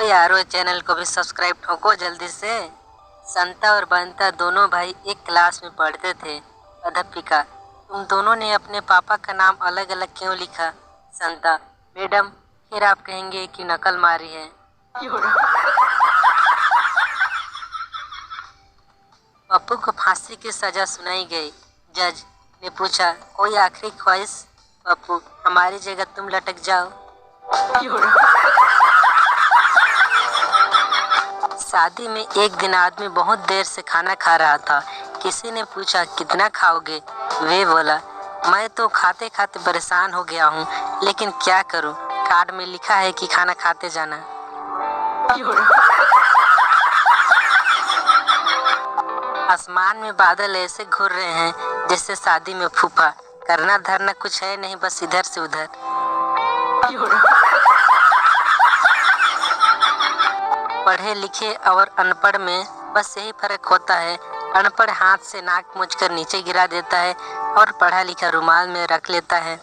यारो, चैनल को भी सब्सक्राइब ठोको जल्दी से। संता और बंता दोनों भाई एक क्लास में पढ़ते थे। अध्यापिका, तुम दोनों ने अपने पापा का नाम अलग अलग क्यों लिखा? संता, मैडम, फिर आप कहेंगे कि नकल मारी है। पप्पू को फांसी की सजा सुनाई गई। जज ने पूछा, कोई आखिरी ख्वाहिश? पप्पू, हमारी जगह तुम लटक जाओ। शादी में एक दिन आदमी बहुत देर से खाना खा रहा था। किसी ने पूछा, कितना खाओगे? वे बोला, मैं तो खाते खाते परेशान हो गया हूँ, लेकिन क्या करूँ, कार्ड में लिखा है कि खाना खाते जाना। आसमान में बादल ऐसे घूर रहे हैं जैसे शादी में फूफा। करना धरना कुछ है नहीं, बस इधर से उधर। पढ़े लिखे और अनपढ़ में बस यही फर्क होता है। अनपढ़ हाथ से नाक मूंछकर नीचे गिरा देता है और पढ़ा लिखा रुमाल में रख लेता है।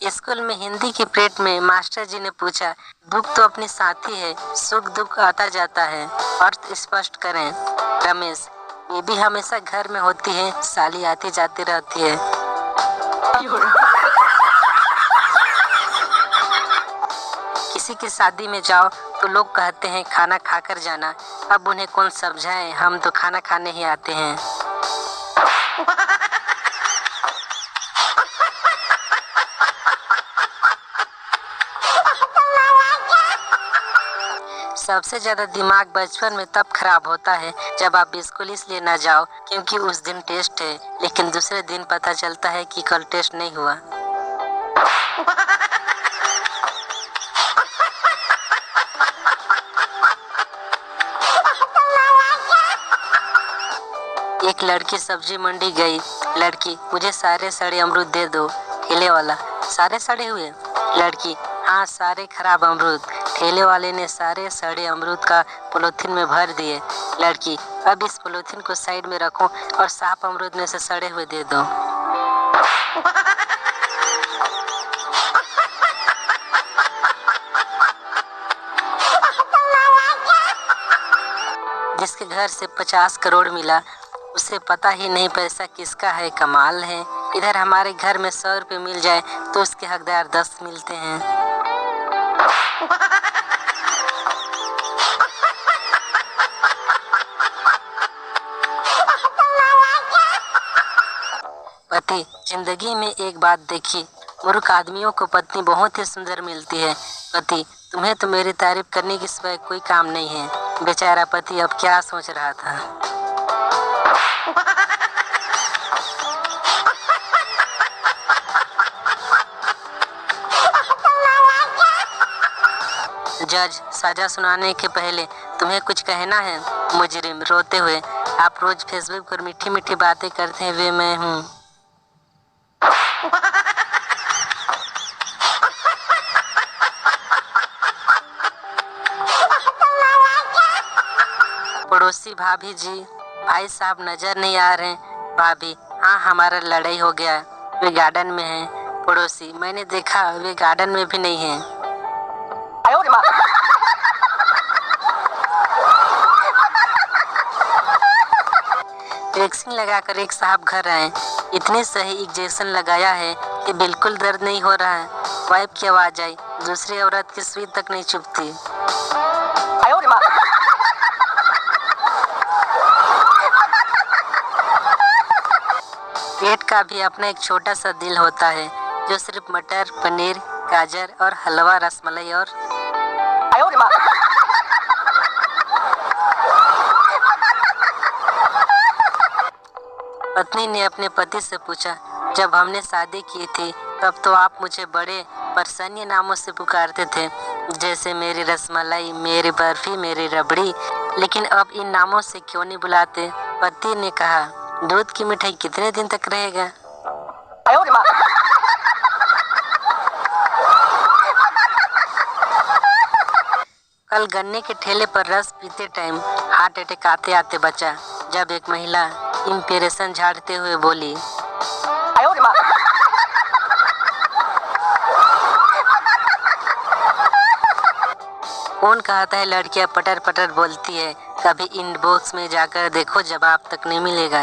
स्कूल में हिंदी की पीरियड में मास्टर जी ने पूछा, दुख तो अपनी साथी है, सुख दुख आता जाता है, अर्थ स्पष्ट करें। रमेश, ये भी हमेशा घर में होती है, साली आती जाती रहती है। किसी की शादी में जाओ तो लोग कहते हैं खाना खाकर जाना। अब उन्हें कौन समझाए, हम तो खाना खाने ही आते हैं। सबसे ज्यादा दिमाग बचपन में तब खराब होता है जब आप स्कूल इसलिए ना जाओ क्योंकि उस दिन टेस्ट है, लेकिन दूसरे दिन पता चलता है कि कल टेस्ट नहीं हुआ। एक लड़की सब्जी मंडी गई। लड़की, मुझे सारे सड़े अमरूद दे दो। ठेले वाला, सारे सड़े हुए? लड़की, हाँ, सारे खराब अमरूद। ठेले वाले ने सारे सड़े अमरूद का पॉलीथिन में भर दिए। लड़की, अब इस पॉलीथिन को साइड में रखो और साफ अमरूद में से सड़े हुए दे दो। जिसके घर से 50 करोड़ मिला उसे पता ही नहीं पैसा किसका है। कमाल है, इधर हमारे घर में 100 रुपये मिल जाए तो उसके हकदार 10 मिलते हैं। पति, जिंदगी में एक बात देखी, मूर्ख आदमियों को पत्नी बहुत ही सुंदर मिलती है। पति, तुम्हें तो मेरी तारीफ करने की सिवाय कोई काम नहीं है। बेचारा पति अब क्या सोच रहा था। जज, सजा सुनाने के पहले तुम्हें कुछ कहना है? मुजरिम रोते हुए, आप रोज फेसबुक पर मीठी मीठी बातें करते हैं, वे मैं हूँ। पड़ोसी, भाभी जी, भाई साहब नजर नहीं आ रहे? भाभी, हाँ, हमारा लड़ाई हो गया, वे गार्डन में हैं। पड़ोसी, मैंने देखा वे गार्डन में भी नहीं हैं। वैक्सीन लगाकर एक साहब घर आए। इतने सही इंजेक्शन लगाया है कि बिल्कुल दर्द नहीं हो रहा है। वाइफ की आवाज आई, दूसरी औरत की सुई तक नहीं चुभती। पेट का भी अपना एक छोटा सा दिल होता है जो सिर्फ मटर, पनीर, गाजर और हलवा, रसमलाई और पत्नी ने अपने पति से पूछा, जब हमने शादी की थी तब तो आप मुझे बड़े प्रसन्न नामों से पुकारते थे, जैसे मेरी रसमलाई, मेरी बर्फी, मेरी रबड़ी, लेकिन अब इन नामों से क्यों नहीं बुलाते? पति ने कहा, दूध की मिठाई कितने दिन तक रहेगा? कल गन्ने के ठेले पर रस पीते टाइम हार्ट अटैक आते आते बचा जब एक महिला इंस्पिरेशन झाड़ते हुए बोली, कौन कहता है लड़कियां पटर पटर बोलती है? कभी इनबॉक्स में जाकर देखो, जवाब तक नहीं मिलेगा।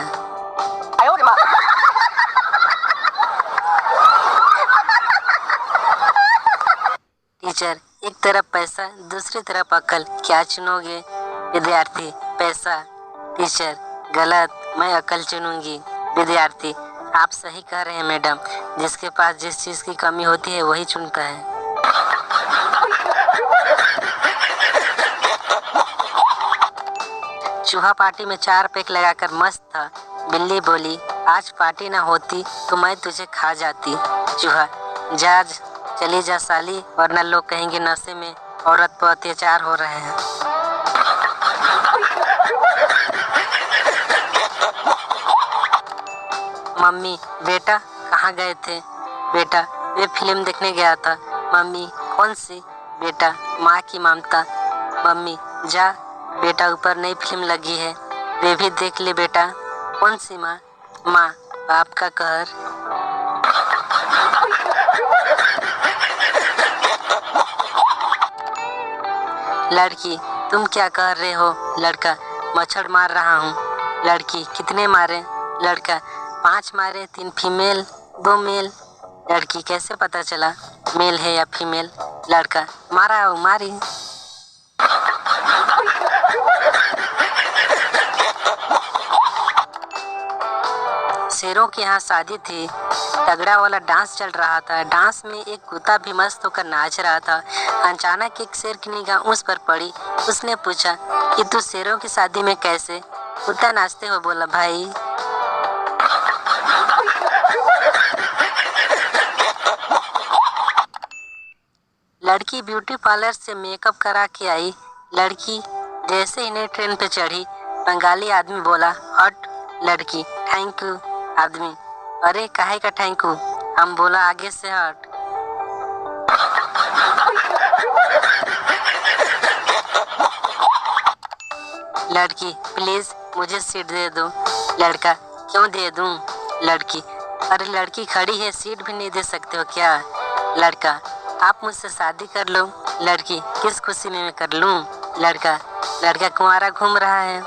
टीचर, एक तरफ पैसा दूसरी तरफ अक्ल, क्या चुनोगे? विद्यार्थी, पैसा। टीचर, गलत, मैं अक्ल चुनूंगी। विद्यार्थी, आप सही कह रहे हैं मैडम, जिसके पास जिस चीज की कमी होती है वही चुनता है। चूहा पार्टी में 4 पैक लगाकर मस्त था। बिल्ली बोली, आज पार्टी ना होती तो मैं तुझे खा जाती। चूहा, जा चली जा साली, वरना लोग कहेंगे नशे में औरत पर अत्याचार हो रहे हैं। मम्मी, बेटा कहाँ गए थे? बेटा, वे फिल्म देखने गया था। मम्मी, कौन सी? बेटा, माँ की ममता। मम्मी, जा बेटा, ऊपर नई फिल्म लगी है, वे भी देख ले बेटा। कौन सी माँ? माँ, बाप का कहर। लड़की, तुम क्या कर रहे हो? लड़का, मच्छर मार रहा हूँ। लड़की, कितने मारे? लड़का, 5 मारे, 3 फीमेल 2 मेल। लड़की, कैसे पता चला मेल है या फीमेल? लड़का, मारा हो मारी। शेरों के यहाँ शादी थी, तगड़ा वाला डांस चल रहा था। डांस में एक कुत्ता भी मस्त होकर नाच रहा था। अचानक एक शेर की निगाह उस पर पड़ी। उसने पूछा कि तू शेरों की शादी में कैसे? कुत्ता नाचते हुए बोला, भाई। लड़की ब्यूटी पार्लर से मेकअप करा के आई। लड़की जैसे ही नई ट्रेन पे चढ़ी, बंगाली आदमी बोला, हट। लड़की, थैंक यू। आदमी, अरे काहे का थैंक यू? हम बोला, आगे से हट। लड़की, प्लीज मुझे सीट दे दो। लड़का, क्यों दे दूं? लड़की, अरे लड़की खड़ी है, सीट भी नहीं दे सकते हो क्या? लड़का, आप मुझसे शादी कर लो। लड़की, किस खुशी में मैं कर लूं? लड़का, लड़का कुंवारा घूम रहा है।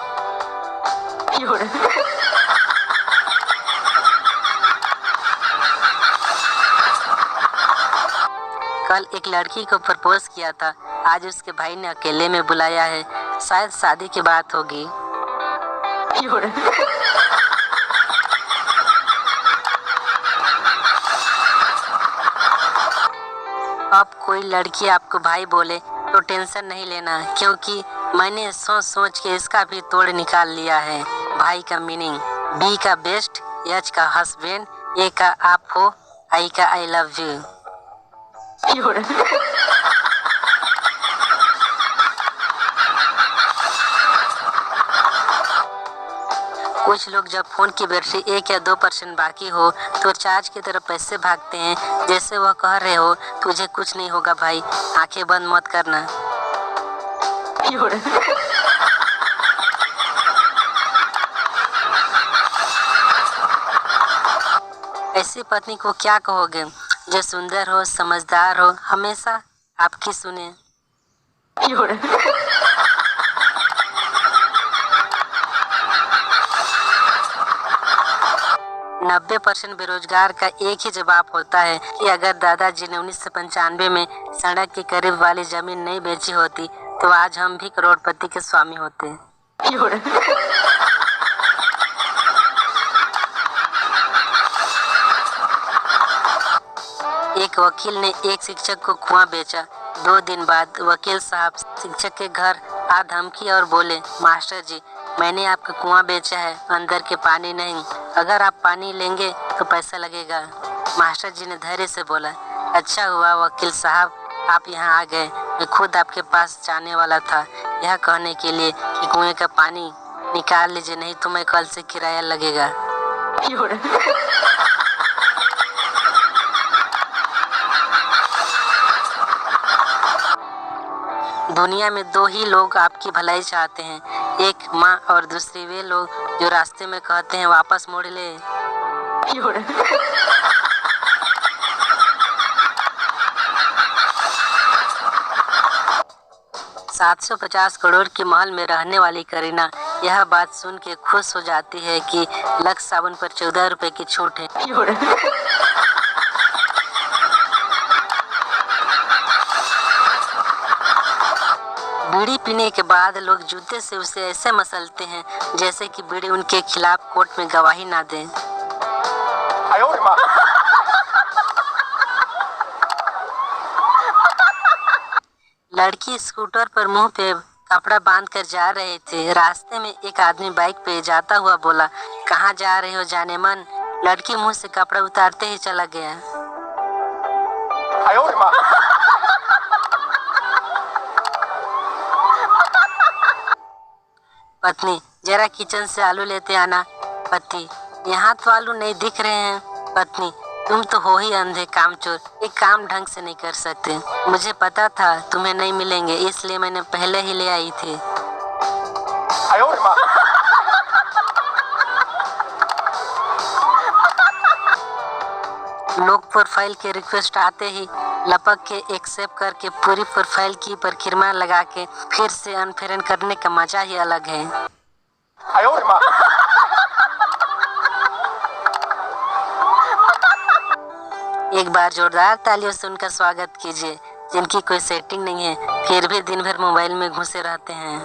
कल एक लड़की को प्रपोज किया था, आज उसके भाई ने अकेले में बुलाया है, शायद शादी की बात होगी। अब कोई लड़की आपको भाई बोले तो टेंशन नहीं लेना, क्योंकि मैंने सोच सोच के इसका भी तोड़ निकाल लिया है। भाई का मीनिंग, बी का बेस्ट, एच का हस्बैंड, ए का आप हो, आई का आई लव यू। कुछ लोग जब फोन की बैटरी 1 या 2% बाकी हो तो चार्ज की तरफ पैसे भागते हैं, जैसे वह कह रहे हो, तुझे कुछ नहीं होगा भाई, आंखें बंद मत करना। ऐसी पत्नी को क्या कहोगे जो सुंदर हो, समझदार हो, हमेशा आपकी सुने? 90% बेरोजगार का एक ही जवाब होता है कि अगर दादाजी ने 1995 में सड़क के करीब वाली जमीन नहीं बेची होती तो आज हम भी करोड़पति के स्वामी होते। एक वकील ने एक शिक्षक को कुआं बेचा। 2 दिन बाद वकील साहब शिक्षक के घर आ धमकी और बोले, मास्टर जी, मैंने आपका कुआं बेचा है, अंदर के पानी नहीं, अगर आप पानी लेंगे तो पैसा लगेगा। मास्टर जी ने धैर्य से बोला, अच्छा हुआ वकील साहब आप यहाँ आ गए, मैं खुद आपके पास जाने वाला था यह कहने के लिए कि कुएं का पानी निकाल लीजिए, नहीं तो मैं कल से किराया लगेगा। दुनिया में 2 ही लोग आपकी भलाई चाहते हैं, एक माँ और दूसरी वे लोग जो रास्ते में कहते हैं वापस मोड़ ले। 750 करोड़ के महल में रहने वाली करीना यह बात सुन के खुश हो जाती है कि लक्स साबुन पर 14 रुपए की छूट है। बीड़ी पीने के बाद लोग जूते से उसे ऐसे मसलते हैं जैसे कि बीड़ी उनके खिलाफ कोर्ट में गवाही ना दे। लड़की स्कूटर पर मुंह पे कपड़ा बांध कर जा रहे थे। रास्ते में एक आदमी बाइक पे जाता हुआ बोला, कहाँ जा रहे हो जाने मन? लड़की मुंह से कपड़ा उतारते ही चला गया। पत्नी, जरा किचन से आलू लेते आना। पति, यहाँ तो आलू नहीं दिख रहे हैं। पत्नी, तुम तो हो ही अंधे कामचोर, एक काम ढंग से नहीं कर सकते। मुझे पता था तुम्हें नहीं मिलेंगे, इसलिए मैंने पहले ही ले आई थी। लोग प्रोफाइल के रिक्वेस्ट आते ही लपक के एक्सेप्ट करके पूरी प्रोफाइल की पर खिरमा लगा के फिर से अनफ्रेंड करने का मजा ही अलग है। एक बार जोरदार तालियों से उनका स्वागत कीजिए जिनकी कोई सेटिंग नहीं है फिर भी दिन भर मोबाइल में घुसे रहते हैं।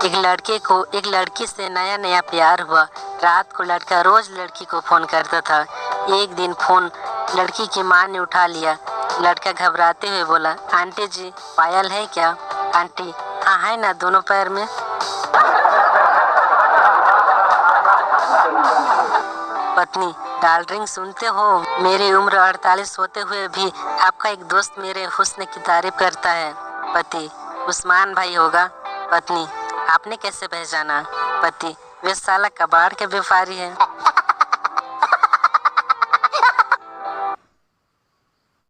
एक लड़के को एक लड़की से नया नया प्यार हुआ। रात को लड़का रोज लड़की को फोन करता था। एक दिन फोन लड़की की माँ ने उठा लिया। लड़का घबराते हुए बोला, आंटी जी पायल है क्या? आंटी, हाँ है ना, दोनों पैर में। पत्नी, डाल रिंग सुनते हो? मेरी उम्र 48 होते हुए भी आपका एक दोस्त मेरे हुस्न की तारीफ करता है। पति, उस्मान भाई होगा। पत्नी, आपने कैसे पहचाना? पति, वे साला कबाड़ के व्यापारी है।